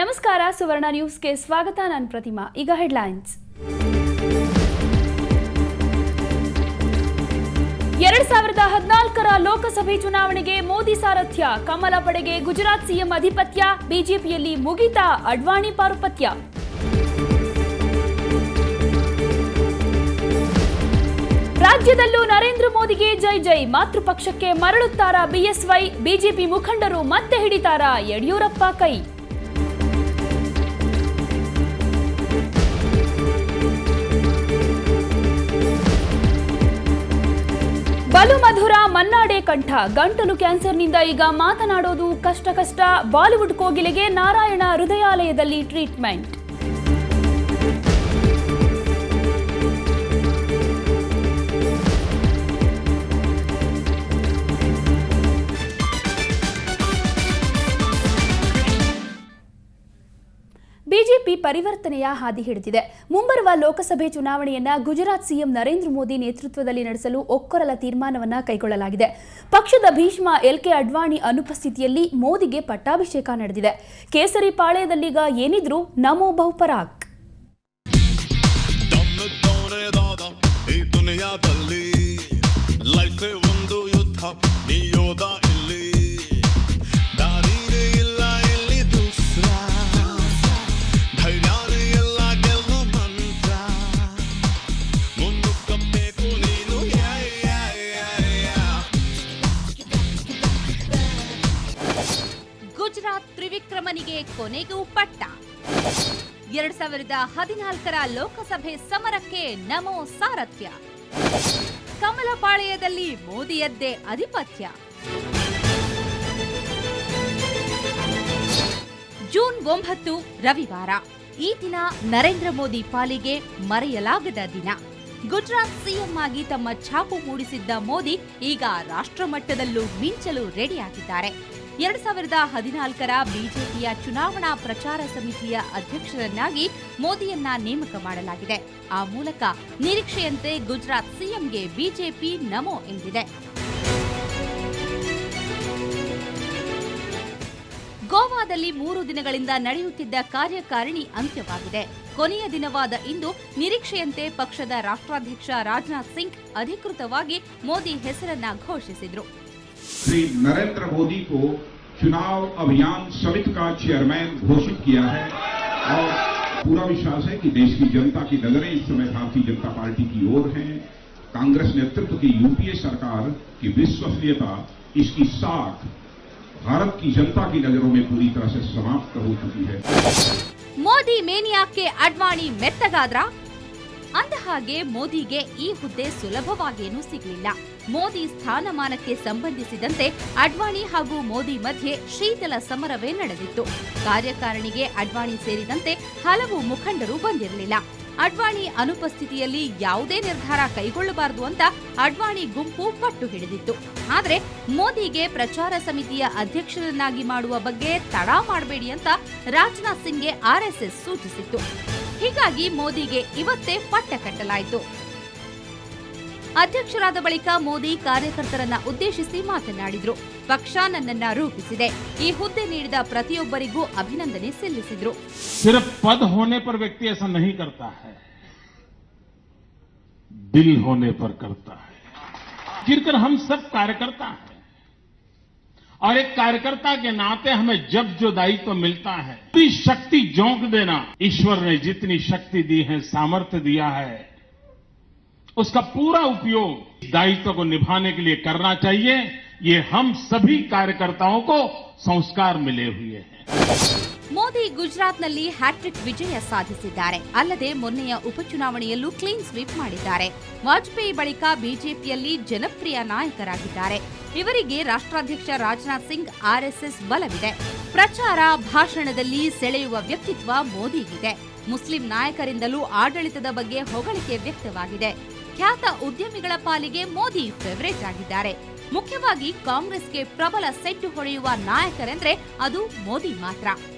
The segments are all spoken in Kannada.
ನಮಸ್ಕಾರ, ಸುವರ್ಣ ನ್ಯೂಸ್ಗೆ ಸ್ವಾಗತ. ನಾನು ಪ್ರತಿಮಾ. ಈಗ ಹೆಡ್ಲೈನ್ಸ್. 2014ರ ಲೋಕಸಭೆ ಚುನಾವಣೆಗೆ ಮೋದಿ ಸಾರಥ್ಯ, ಕಮಲ ಪಡೆಗೆ ಗುಜರಾತ್ ಸಿಎಂ ಅಧಿಪತ್ಯ, ಬಿಜೆಪಿಯಲ್ಲಿ ಮುಗಿತಾ ಅಡ್ವಾಣಿ ಪಾರುಪತ್ಯ. ರಾಜ್ಯದಲ್ಲೂ ನರೇಂದ್ರ ಮೋದಿಗೆ ಜೈ ಜೈ, ಮಾತೃಪಕ್ಷಕ್ಕೆ ಮರಳುತ್ತಾರಾ ಬಿಎಸ್ವೈ, ಬಿಜೆಪಿ ಮುಖಂಡರು ಮತ್ತೆ ಹಿಡಿತಾರಾ ಯಡಿಯೂರಪ್ಪ ಕೈ. ಬಲು ಮಧುರ ಮನ್ನಾಡೆ ಕಂಠ, ಗಂಟಲು ಕ್ಯಾನ್ಸರ್ನಿಂದ ಈಗ ಮಾತನಾಡೋದು ಕಷ್ಟ. ಬಾಲಿವುಡ್ ಕೋಗಿಲೆಗೆ ನಾರಾಯಣ ಹೃದಯಾಲಯದಲ್ಲಿ ಟ್ರೀಟ್ಮೆಂಟ್. ಬಿಜೆಪಿ ಪರಿವರ್ತನೆಯ ಹಾದಿ ಹಿಡಿದಿದೆ. ಮುಂಬರುವ ಲೋಕಸಭೆ ಚುನಾವಣೆಯನ್ನ ಗುಜರಾತ್ ಸಿಎಂ ನರೇಂದ್ರ ಮೋದಿ ನೇತೃತ್ವದಲ್ಲಿ ನಡೆಸಲು ಒಕ್ಕೊರಲ ತೀರ್ಮಾನವನ್ನ ಕೈಗೊಳ್ಳಲಾಗಿದೆ. ಪಕ್ಷದ ಭೀಷ್ಮ ಎಲ್ಕೆ ಅಡ್ವಾಣಿ ಅನುಪಸ್ಥಿತಿಯಲ್ಲಿ ಮೋದಿಗೆ ಪಟ್ಟಾಭಿಷೇಕ ನಡೆದಿದೆ. ಕೇಸರಿ ಪಾಳ್ಯದಲ್ಲೀಗ ಏನಿದ್ರು ನಮೋ ಬಹುಪರಾಕ್. ಗುಜರಾತ್ ತ್ರಿವಿಕ್ರಮನಿಗೆ ಕೊನೆಗೂ ಪಟ್ಟ. 2014ರ ಲೋಕಸಭೆ ಸಮರಕ್ಕೆ ನಮೋ ಸಾರಥ್ಯ, ಕಮಲಪಾಳ್ಯದಲ್ಲಿ ಮೋದಿಯದ್ದೇ ಅಧಿಪತ್ಯ. ಜೂನ್ 9 ರವಿವಾರ. ಈ ದಿನ ನರೇಂದ್ರ ಮೋದಿ ಪಾಲಿಗೆ ಮರೆಯಲಾಗದ ದಿನ. ಗುಜರಾತ್ ಸಿಎಂ ಆಗಿ ತಮ್ಮ ಛಾಪು ಮೂಡಿಸಿದ್ದ ಮೋದಿ ಈಗ ರಾಷ್ಟ್ರಮಟ್ಟದಲ್ಲೂ ಮಿಂಚಲು ರೆಡಿಯಾಗಿದ್ದಾರೆ. 2014ರ ಬಿಜೆಪಿಯ ಚುನಾವಣಾ ಪ್ರಚಾರ ಸಮಿತಿಯ ಅಧ್ಯಕ್ಷರನ್ನಾಗಿ ಮೋದಿಯನ್ನ ನೇಮಕ ಮಾಡಲಾಗಿದೆ. ಆ ಮೂಲಕ ನಿರೀಕ್ಷೆಯಂತೆ ಗುಜರಾತ್ ಸಿಎಂಗೆ ಬಿಜೆಪಿ ನಮೋ ಎಂದಿದೆ. ಗೋವಾದಲ್ಲಿ 3 ದಿನಗಳಿಂದ ನಡೆಯುತ್ತಿದ್ದ ಕಾರ್ಯಕಾರಿಣಿ ಅಂತ್ಯವಾಗಿದೆ. ಕೊನೆಯ ದಿನವಾದ ಇಂದು ನಿರೀಕ್ಷೆಯಂತೆ ಪಕ್ಷದ ರಾಷ್ಟ್ರಾಧ್ಯಕ್ಷ ರಾಜನಾಥ್ ಸಿಂಗ್ ಅಧಿಕೃತವಾಗಿ ಮೋದಿ ಹೆಸರನ್ನ ಘೋಷಿಸಿದ್ರು. श्री नरेंद्र मोदी को चुनाव अभियान समिति का चेयरमैन घोषित किया है और पूरा विश्वास है कि देश की जनता की नजरें इस समय भारतीय जनता पार्टी की ओर हैं. कांग्रेस नेतृत्व की यूपीए सरकार की विश्वसनीयता, इसकी साख भारत की जनता की नजरों में पूरी तरह से समाप्त हो चुकी है. ಮೋದಿ ಮೇನಿಯಾಕ್ಕೆ ಅಡ್ವಾಣಿ ಮೆತ್ತಗಾದ್ರ? ಅಂದಹಾಗೆ ಮೋದಿಗೆ ಈ ಹುದ್ದೆ ಸುಲಭವಾಗೇನೂ ಸಿಗಲಿಲ್ಲ. ಮೋದಿ ಸ್ಥಾನಮಾನಕ್ಕೆ ಸಂಬಂಧಿಸಿದಂತೆ ಅಡ್ವಾಣಿ ಹಾಗೂ ಮೋದಿ ಮಧ್ಯೆ ಶೀತಲ ಸಮರವೇ ನಡೆದಿತ್ತು. ಕಾರ್ಯಕಾರಿಣಿಗೆ ಅಡ್ವಾಣಿ ಸೇರಿದಂತೆ ಹಲವು ಮುಖಂಡರು ಬಂದಿರಲಿಲ್ಲ. ಅಡ್ವಾಣಿ ಅನುಪಸ್ಥಿತಿಯಲ್ಲಿ ಯಾವುದೇ ನಿರ್ಧಾರ ಕೈಗೊಳ್ಳಬಾರದು ಅಂತ ಅಡ್ವಾಣಿ ಗುಂಪು ಪಟ್ಟು ಹಿಡಿದಿತ್ತು. ಆದರೆ ಮೋದಿಗೆ ಪ್ರಚಾರ ಸಮಿತಿಯ ಅಧ್ಯಕ್ಷರನ್ನಾಗಿ ಮಾಡುವ ಬಗ್ಗೆ ತಡ ಮಾಡಬೇಡಿ ಅಂತ ರಾಜನಾಥ್ ಸಿಂಗ್ಗೆ ಆರ್ಎಸ್ಎಸ್ ಸೂಚಿಸಿತ್ತು. ಹೀಗಾಗಿ ಮೋದಿಗೆ ಇವತ್ತೇ ಪಟ್ಟ ಕಟ್ಟಲಾಯಿತು. ಅಧ್ಯಕ್ಷರಾದ ಬಳಿಕ ಮೋದಿ ಕಾರ್ಯಕರ್ತರನ್ನ ಉದ್ದೇಶಿಸಿ ಮಾತನಾಡಿದ್ರು. ಪಕ್ಷ ನನ್ನನ್ನ ರೂಪಿಸಿದೆ, ಈ ಹುದ್ದೆ ನೀಡಿದ ಪ್ರತಿಯೊಬ್ಬರಿಗೂ ಅಭಿನಂದನೆ ಸಲ್ಲಿಸಿದ್ರು. सिर्फ पद होने पर व्यक्ति ऐसा नहीं करता है, दिल होने पर करता है. गिरकर हम सब कार्यकर्ता हैं और एक कार्यकर्ता के नाते हमें जब जो दायित्व मिलता है, पूरी शक्ति झोंक देना. ईश्वर ने जितनी शक्ति दी है, सामर्थ्य दिया है, उसका पूरा उपयोग दायित्व को निभाने के लिए करना चाहिए. ये हम सभी कार्यकर्ताओं को संस्कार मिले हुए हैं. ಮೋದಿ ಗುಜರಾತ್ನಲ್ಲಿ ಹ್ಯಾಟ್ರಿಕ್ ವಿಜಯ ಸಾಧಿಸಿದ್ದಾರೆ. ಅಲ್ಲದೆ ಮೊನ್ನೆಯ ಉಪಚುನಾವಣೆಯಲ್ಲೂ ಕ್ಲೀನ್ ಸ್ವೀಪ್ ಮಾಡಿದ್ದಾರೆ. ವಾಜಪೇಯಿ ಬಳಿಕ ಬಿಜೆಪಿಯಲ್ಲಿ ಜನಪ್ರಿಯ ನಾಯಕರಾಗಿದ್ದಾರೆ. ಇವರಿಗೆ ರಾಷ್ಟ್ರಾಧ್ಯಕ್ಷ ರಾಜನಾಥ್ ಸಿಂಗ್ ಆರ್ಎಸ್ಎಸ್ ಬಲವಿದೆ. ಪ್ರಚಾರ ಭಾಷಣದಲ್ಲಿ ಸೆಳೆಯುವ ವ್ಯಕ್ತಿತ್ವ ಮೋದಿಗಿದೆ. ಮುಸ್ಲಿಂ ನಾಯಕರಿಂದಲೂ ಆಡಳಿತದ ಬಗ್ಗೆ ಹೊಗಳಿಕೆ ವ್ಯಕ್ತವಾಗಿದೆ. ಖ್ಯಾತ ಉದ್ಯಮಿಗಳ ಪಾಲಿಗೆ ಮೋದಿ ಫೇವರೇಟ್ ಆಗಿದ್ದಾರೆ. ಮುಖ್ಯವಾಗಿ ಕಾಂಗ್ರೆಸ್ಗೆ ಪ್ರಬಲ ಸೆಡ್ಡು ಹೊಡೆಯುವ ನಾಯಕರೆಂದ್ರೆ ಅದು ಮೋದಿ ಮಾತ್ರ.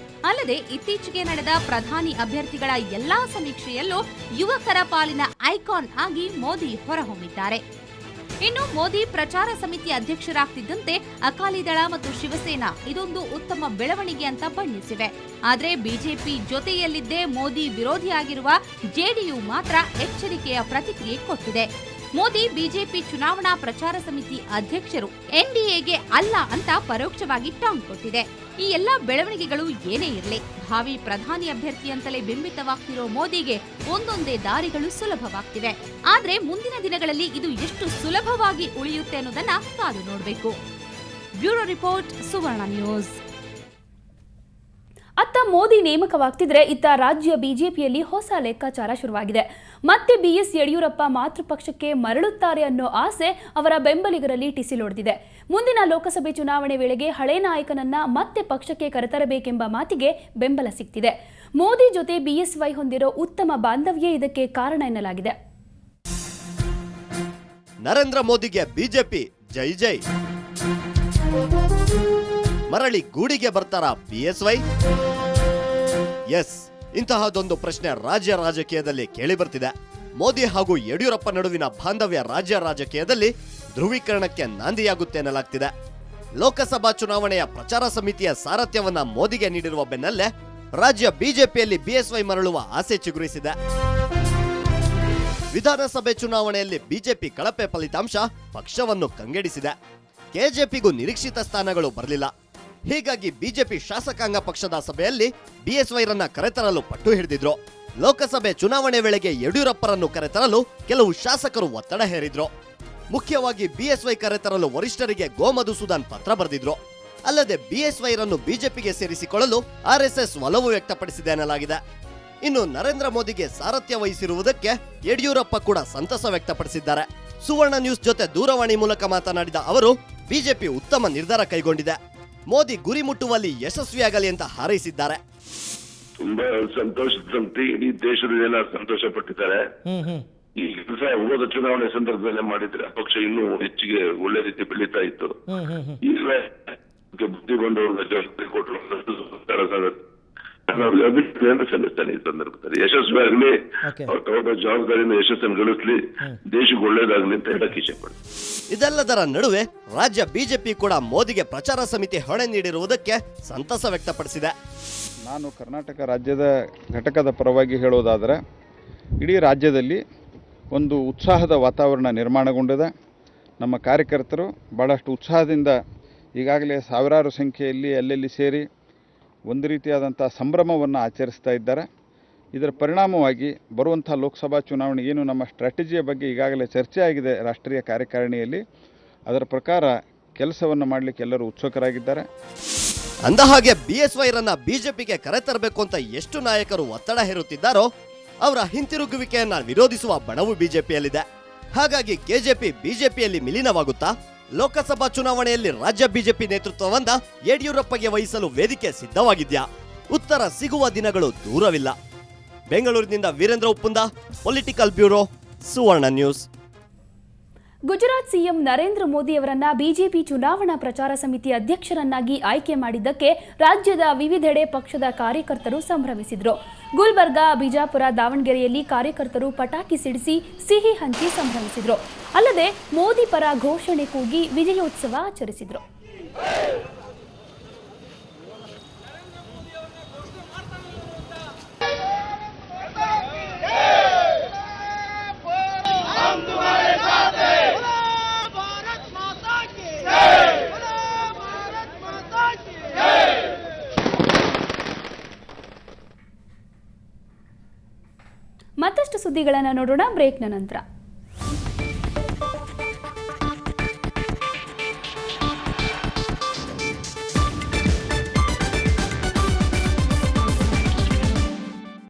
ಅಲ್ಲದೆ ಇತ್ತೀಚೆಗೆ ನಡೆದ ಪ್ರಧಾನಿ ಅಭ್ಯರ್ಥಿಗಳ ಎಲ್ಲಾ ಸಮೀಕ್ಷೆಯಲ್ಲೂ ಯುವಕರ ಪಾಲಿನ ಐಕಾನ್ ಆಗಿ ಮೋದಿ ಹೊರಹೊಮ್ಮಿದ್ದಾರೆ. ಇನ್ನು ಮೋದಿ ಪ್ರಚಾರ ಸಮಿತಿ ಅಧ್ಯಕ್ಷರಾಗ್ತಿದ್ದಂತೆ ಅಕಾಲಿದಳ ಮತ್ತು ಶಿವಸೇನಾ ಇದೊಂದು ಉತ್ತಮ ಬೆಳವಣಿಗೆ ಅಂತ ಬಣ್ಣಿಸಿವೆ. ಆದರೆ ಬಿಜೆಪಿ ಜೊತೆಯಲ್ಲಿದ್ದೇ ಮೋದಿ ವಿರೋಧಿಯಾಗಿರುವ ಜೆಡಿಯು ಮಾತ್ರ ಎಚ್ಚರಿಕೆಯ ಪ್ರತಿಕ್ರಿಯೆ ಕೊಟ್ಟಿದೆ. ಮೋದಿ ಬಿಜೆಪಿ ಚುನಾವಣಾ ಪ್ರಚಾರ ಸಮಿತಿ ಅಧ್ಯಕ್ಷರು ಎನ್ಡಿಎಗೆ ಅಲ್ಲ ಅಂತ ಪರೋಕ್ಷವಾಗಿ ಟಾಂಗ್ ಕೊಟ್ಟಿದೆ. ಈ ಎಲ್ಲ ಬೆಳವಣಿಗೆಗಳು ಏನೇ ಇರಲಿ, ಭಾವಿ ಪ್ರಧಾನಿ ಅಭ್ಯರ್ಥಿ ಅಂತಲೇ ಬಿಂಬಿತವಾಗ್ತಿರೋ ಮೋದಿಗೆ ಒಂದೊಂದೇ ದಾರಿಗಳು ಸುಲಭವಾಗ್ತಿವೆ. ಆದ್ರೆ ಮುಂದಿನ ದಿನಗಳಲ್ಲಿ ಇದು ಎಷ್ಟು ಸುಲಭವಾಗಿ ಉಳಿಯುತ್ತೆ ಅನ್ನೋದನ್ನ ಕಾದು ನೋಡಬೇಕು. ಬ್ಯೂರೋ ರಿಪೋರ್ಟ್, ಸುವರ್ಣ ನ್ಯೂಸ್. ಅತ್ತ ಮೋದಿ ನೇಮಕವಾಗ್ತಿದ್ರೆ ಇತ್ತ ರಾಜ್ಯ ಬಿಜೆಪಿಯಲ್ಲಿ ಹೊಸ ಲೆಕ್ಕಾಚಾರ ಶುರುವಾಗಿದೆ. ಮತ್ತೆ ಬಿಎಸ್ ಯಡಿಯೂರಪ್ಪ ಮಾತೃಪಕ್ಷಕ್ಕೆ ಮರಳುತ್ತಾರೆ ಅನ್ನೋ ಆಸೆ ಅವರ ಬೆಂಬಲಿಗರಲ್ಲಿ ಟಿಸಿಲೊಡೆದಿದೆ. ಮುಂದಿನ ಲೋಕಸಭೆ ಚುನಾವಣೆ ವೇಳೆಗೆ ಹಳೆ ನಾಯಕನನ್ನ ಮತ್ತೆ ಪಕ್ಷಕ್ಕೆ ಕರೆತರಬೇಕೆಂಬ ಮಾತಿಗೆ ಬೆಂಬಲ ಸಿಗ್ತಿದೆ. ಮೋದಿ ಜೊತೆ ಬಿಎಸ್ವೈ ಹೊಂದಿರೋ ಉತ್ತಮ ಬಾಂಧವ್ಯ ಇದಕ್ಕೆ ಕಾರಣ ಎನ್ನಲಾಗಿದೆ. ನರೇಂದ್ರ ಮೋದಿಗೆ ಬಿಜೆಪಿ ಜೈ ಜೈ. ಮರಳಿ ಗೂಡಿಗೆ ಬರ್ತಾರಾ ಬಿಎಸ್ವೈ? ಎಸ್, ಇಂತಹದೊಂದು ಪ್ರಶ್ನೆ ರಾಜ್ಯ ರಾಜಕೀಯದಲ್ಲಿ ಕೇಳಿ ಬರ್ತಿದೆ. ಮೋದಿ ಹಾಗೂ ಯಡಿಯೂರಪ್ಪ ನಡುವಿನ ಬಾಂಧವ್ಯ ರಾಜ್ಯ ರಾಜಕೀಯದಲ್ಲಿ ಧ್ರುವೀಕರಣಕ್ಕೆ ನಾಂದಿಯಾಗುತ್ತೆ ಎನ್ನಲಾಗ್ತಿದೆ. ಲೋಕಸಭಾ ಚುನಾವಣೆಯ ಪ್ರಚಾರ ಸಮಿತಿಯ ಸಾರಥ್ಯವನ್ನ ಮೋದಿಗೆ ನೀಡಿರುವ ಬೆನ್ನಲ್ಲೇ ರಾಜ್ಯ ಬಿಜೆಪಿಯಲ್ಲಿ ಬಿಎಸ್ವೈ ಮರಳುವ ಆಸೆ ಚಿಗುರಿಸಿದೆ. ವಿಧಾನಸಭೆ ಚುನಾವಣೆಯಲ್ಲಿ ಬಿಜೆಪಿ ಕಳಪೆ ಫಲಿತಾಂಶ ಪಕ್ಷವನ್ನು ಕಂಗೆಡಿಸಿದೆ. ಕೆಜೆಪಿಗೂ ನಿರೀಕ್ಷಿತ ಸ್ಥಾನಗಳು ಬರಲಿಲ್ಲ. ಹೀಗಾಗಿ ಬಿಜೆಪಿ ಶಾಸಕಾಂಗ ಪಕ್ಷದ ಸಭೆಯಲ್ಲಿ ಬಿಎಸ್ವೈರನ್ನ ಕರೆತರಲು ಪಟ್ಟು ಹಿಡಿದಿದ್ರು. ಲೋಕಸಭೆ ಚುನಾವಣೆ ವೇಳೆಗೆ ಯಡಿಯೂರಪ್ಪರನ್ನು ಕರೆತರಲು ಕೆಲವು ಶಾಸಕರು ಒತ್ತಡ ಹೇರಿದ್ರು. ಮುಖ್ಯವಾಗಿ ಬಿಎಸ್ವೈ ಕರೆತರಲು ವರಿಷ್ಠರಿಗೆ ಗೋಮಧುಸೂದನ್ ಪತ್ರ ಬರೆದಿದ್ರು. ಅಲ್ಲದೆ ಬಿಎಸ್ವೈರನ್ನು ಬಿಜೆಪಿಗೆ ಸೇರಿಸಿಕೊಳ್ಳಲು ಆರ್ಎಸ್ಎಸ್ ಒಲವು ವ್ಯಕ್ತಪಡಿಸಿದೆ ಎನ್ನಲಾಗಿದೆ. ಇನ್ನು ನರೇಂದ್ರ ಮೋದಿಗೆ ಸಾರಥ್ಯ ವಹಿಸಿರುವುದಕ್ಕೆ ಯಡಿಯೂರಪ್ಪ ಕೂಡ ಸಂತಸ ವ್ಯಕ್ತಪಡಿಸಿದ್ದಾರೆ. ಸುವರ್ಣ ನ್ಯೂಸ್ ಜೊತೆ ದೂರವಾಣಿ ಮೂಲಕ ಮಾತನಾಡಿದ ಅವರು, ಬಿಜೆಪಿ ಉತ್ತಮ ನಿರ್ಧಾರ ಕೈಗೊಂಡಿದೆ. ಮೋದಿ ಗುರಿ ಮುಟ್ಟುವಲ್ಲಿ ಯಶಸ್ವಿಯಾಗಲಿ ಅಂತ ಹಾರೈಸಿದ್ದಾರೆ. ತುಂಬಾ ಸಂತೋಷದ ಸಂಗತಿ, ಇಡೀ ದೇಶದ ಜನ ಸಂತೋಷ ಪಟ್ಟಿದ್ದಾರೆ. ಈ ಕೆಲಸ ಹೋದ ಚುನಾವಣೆ ಸಂದರ್ಭದಲ್ಲೇ ಮಾಡಿದ್ರೆ ಪಕ್ಷ ಇನ್ನೂ ಹೆಚ್ಚಿಗೆ ಒಳ್ಳೆ ರೀತಿ ಬೆಳೀತಾ ಇತ್ತು. ಈಗಲೇ ಬುದ್ಧಿ ಬಂದವರ ಜವಾಬ್ದಾರಿ ಕೊಟ್ಟರು ಅಭಿನಂದನೆ ಸಲ್ಲಿಸ್ತಾನೆ. ಈ ಸಂದರ್ಭದಲ್ಲಿ ಯಶಸ್ವಿಯಾಗಲಿ, ಅವ್ರ ತಗೊಂಡ ಜವಾಬ್ದಾರಿಯಿಂದ ಯಶಸ್ಸನ್ನು ಗಳಿಸಲಿ, ದೇಶಕ್ಕೆ ಒಳ್ಳೇದಾಗಲಿ ಅಂತ ಹೇಳಕ್ ಇಚ್ಛೆ ಪಡ್ತೀನಿ. ಇದೆಲ್ಲದರ ನಡುವೆ ರಾಜ್ಯ ಬಿಜೆಪಿ ಕೂಡ ಮೋದಿಗೆ ಪ್ರಚಾರ ಸಮಿತಿ ಹೊಣೆ ನೀಡಿರುವುದಕ್ಕೆ ಸಂತಸ ವ್ಯಕ್ತಪಡಿಸಿದೆ. ನಾನು ಕರ್ನಾಟಕ ರಾಜ್ಯದ ಘಟಕದ ಪರವಾಗಿ ಹೇಳೋದಾದರೆ, ಇಡೀ ರಾಜ್ಯದಲ್ಲಿ ಒಂದು ಉತ್ಸಾಹದ ವಾತಾವರಣ ನಿರ್ಮಾಣಗೊಂಡಿದೆ. ನಮ್ಮ ಕಾರ್ಯಕರ್ತರು ಭಾಳಷ್ಟು ಉತ್ಸಾಹದಿಂದ ಈಗಾಗಲೇ ಸಾವಿರಾರು ಸಂಖ್ಯೆಯಲ್ಲಿ ಅಲ್ಲೆಲ್ಲಿ ಸೇರಿ ಒಂದು ರೀತಿಯಾದಂಥ ಸಂಭ್ರಮವನ್ನು ಆಚರಿಸ್ತಾ ಇದ್ದಾರೆ. ಇದರ ಪರಿಣಾಮವಾಗಿ ಬರುವಂಥ ಲೋಕಸಭಾ ಚುನಾವಣೆ ಏನು ನಮ್ಮ ಸ್ಟ್ರಾಟಜಿಯ ಬಗ್ಗೆ ಈಗಾಗಲೇ ಚರ್ಚೆ ಆಗಿದೆ ರಾಷ್ಟ್ರೀಯ ಕಾರ್ಯಕಾರಿಣಿಯಲ್ಲಿ, ಅದರ ಪ್ರಕಾರ ಕೆಲಸವನ್ನು ಮಾಡಲಿಕ್ಕೆ ಎಲ್ಲರೂ ಉತ್ಸುಕರಾಗಿದ್ದಾರೆ. ಅಂದಹಾಗೆ ಬಿಎಸ್ವೈರನ್ನ ಬಿಜೆಪಿಗೆ ಕರೆತರಬೇಕು ಅಂತ ಎಷ್ಟು ನಾಯಕರು ಒತ್ತಡ ಹೇರುತ್ತಿದ್ದಾರೋ ಅವರ ಹಿಂತಿರುಗುವಿಕೆಯನ್ನ ವಿರೋಧಿಸುವ ಬಣವು ಬಿಜೆಪಿಯಲ್ಲಿದೆ. ಹಾಗಾಗಿ ಕೆಜೆಪಿ ಬಿಜೆಪಿಯಲ್ಲಿ ವಿಲೀನವಾಗುತ್ತಾ? ಲೋಕಸಭಾ ಚುನಾವಣೆಯಲ್ಲಿ ರಾಜ್ಯ ಬಿಜೆಪಿ ನೇತೃತ್ವವನ್ನ ಯಡಿಯೂರಪ್ಪಗೆ ವಹಿಸಲು ವೇದಿಕೆ ಸಿದ್ಧವಾಗಿದ್ಯಾ? ಉತ್ತರ ಸಿಗುವ ದಿನಗಳು ದೂರವಿಲ್ಲ. ಬೆಂಗಳೂರಿನಿಂದ ವೀರೇಂದ್ರ ಉಪ್ಪುಂದ, ಪೊಲಿಟಿಕಲ್ ಬ್ಯೂರೋ, ಸುವರ್ಣ ನ್ಯೂಸ್. ಗುಜರಾತ್ ಸಿಎಂ ನರೇಂದ್ರ ಮೋದಿ ಅವರನ್ನ ಬಿಜೆಪಿ ಚುನಾವಣಾ ಪ್ರಚಾರ ಸಮಿತಿ ಅಧ್ಯಕ್ಷರನ್ನಾಗಿ ಆಯ್ಕೆ ಮಾಡಿದ್ದಕ್ಕೆ ರಾಜ್ಯದ ವಿವಿಧೆಡೆ ಪಕ್ಷದ ಕಾರ್ಯಕರ್ತರು ಸಂಭ್ರಮಿಸಿದ್ರು. ಗುಲ್ಬರ್ಗಾ, ಬಿಜಾಪುರ, ದಾವಣಗೆರೆಯಲ್ಲಿ ಕಾರ್ಯಕರ್ತರು ಪಟಾಕಿ ಸಿಡಿಸಿ ಸಿಹಿ ಹಂಚಿ ಸಂಭ್ರಮಿಸಿದ್ರು. ಅಲ್ಲದೆ ಮೋದಿ ಪರ ಘೋಷಣೆ ಕೂಗಿ ವಿಜಯೋತ್ಸವ ಆಚರಿಸಿದ್ರು. ಮತ್ತಷ್ಟು ಸುದ್ದಿಗಳನ್ನು ನೋಡೋಣ ಬ್ರೇಕ್ನ ನಂತರ.